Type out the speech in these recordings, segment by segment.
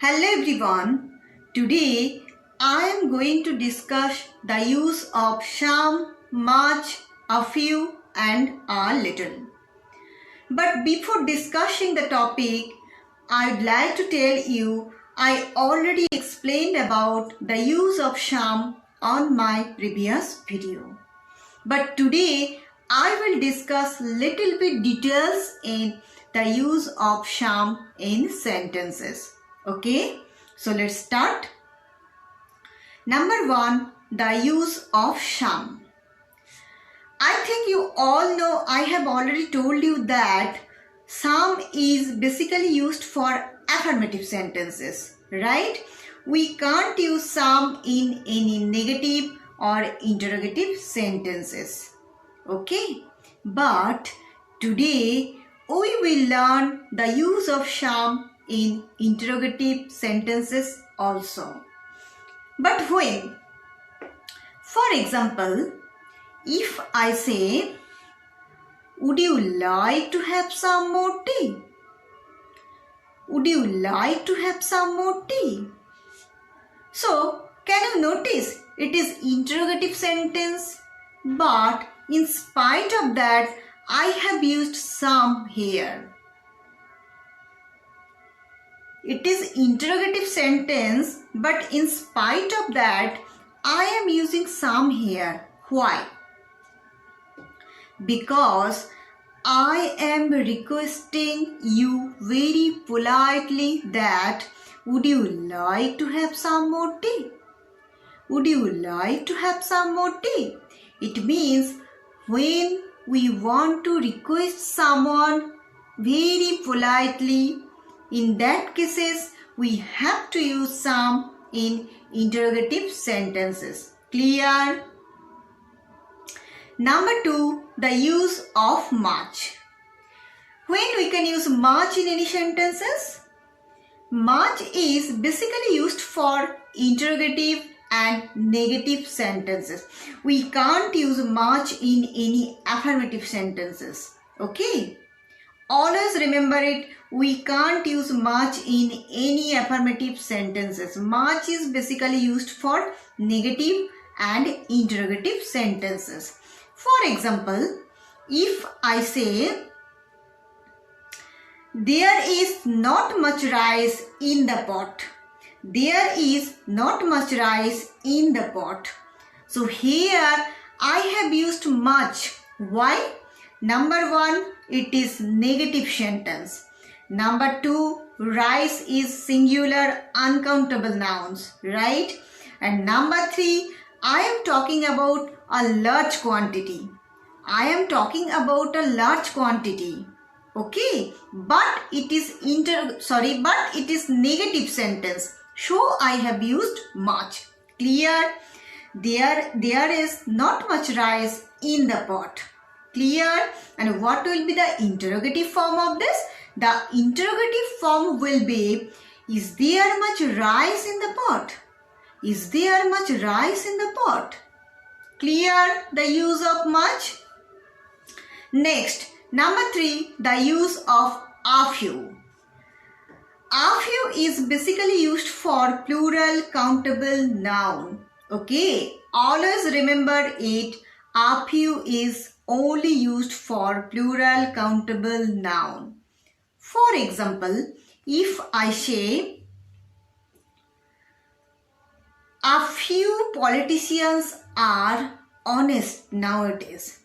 Hello everyone. Today I am going to discuss the use of some, much, a few and a little. But before discussing the topic, I'd like to tell you I already explained about the use of some on my previous video. But today I will discuss little bit details in the use of some in sentences. Okay, so let's start. Number 1, the use of some. I think you all know I have already told you that some is basically used for affirmative sentences, right? We can't use some in any negative or interrogative sentences. Okay, but today we will learn the use of some in interrogative sentences also. But when? For example, if I say, would you like to have some more tea? Would you like to have some more tea? So, can you notice it is interrogative sentence, but in spite of that, I have used some here. It is interrogative sentence, but in spite of that, I am using some here. Why? Because I am requesting you very politely that would you like to have some more tea? Would you like to have some more tea? It means when we want to request someone very politely, in that cases, we have to use some in interrogative sentences. Clear? Number 2, the use of much. When we can use much in any sentences? Much is basically used for interrogative and negative sentences. We can't use much in any affirmative sentences. Okay? Always remember it, we can't use much in any affirmative sentences. Much is basically used for negative and interrogative sentences. For example, if I say, there is not much rice in the pot. There is not much rice in the pot. So here I have used much. Why? Number 1, it is negative sentence. Number 2, rice is singular uncountable nouns, right? And number 3, I am talking about a large quantity. I am talking about a large quantity. Okay, but it is negative sentence. So I have used much. Clear? There is not much rice in the pot. Clear? And what will be the interrogative form of this? The interrogative form will be, is there much rice in the pot? Is there much rice in the pot? Clear? The use of much. Next, number 3, the use of a few. A few is basically used for plural countable noun. Okay, always remember it. A few is only used for plural countable noun. For example, if I say, a few politicians are honest nowadays.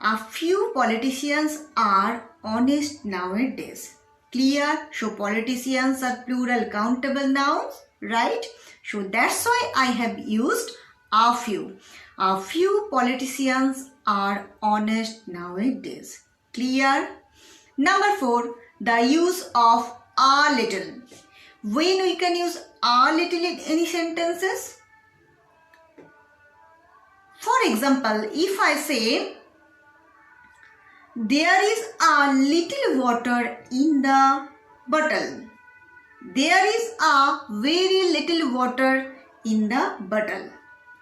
A few politicians are honest nowadays. Clear? So politicians are plural countable nouns, right? So that's why I have used a few. A few politicians are honest nowadays. Clear? Number 4, the use of a little. When we can use a little in any sentences? For example, if I say, there is a little water in the bottle. There is a very little water in the bottle.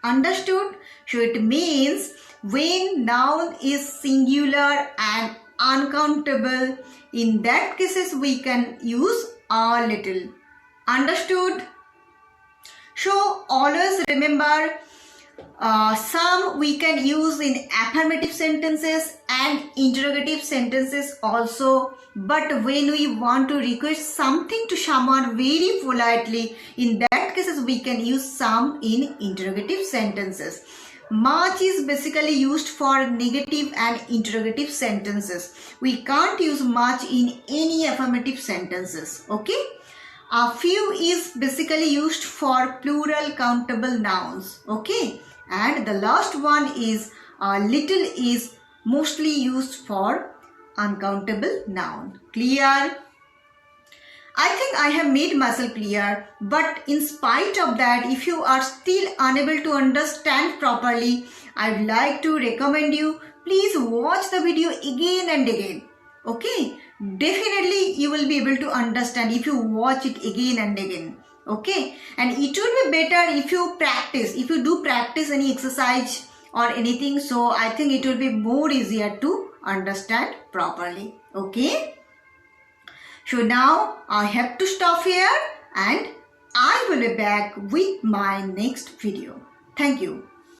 Understood? So it means when noun is singular and uncountable, in that cases we can use a little. Understood? So always remember, some we can use in affirmative sentences and interrogative sentences also. But when we want to request something to someone very politely, in that cases we can use some in interrogative sentences. Much is basically used for negative and interrogative sentences. We can't use much in any affirmative sentences. Okay? A few is basically used for plural countable nouns. Okay? And the last one is little is mostly used for uncountable noun. Clear? I think I have made myself clear, but in spite of that, if you are still unable to understand properly, I would like to recommend you, please watch the video again and again. Okay? Definitely you will be able to understand if you watch it again and again. Okay? And it would be better if you practice, if you do practice any exercise or anything, so I think it will be more easier to understand properly. Okay? So now I have to stop here and I will be back with my next video. Thank you.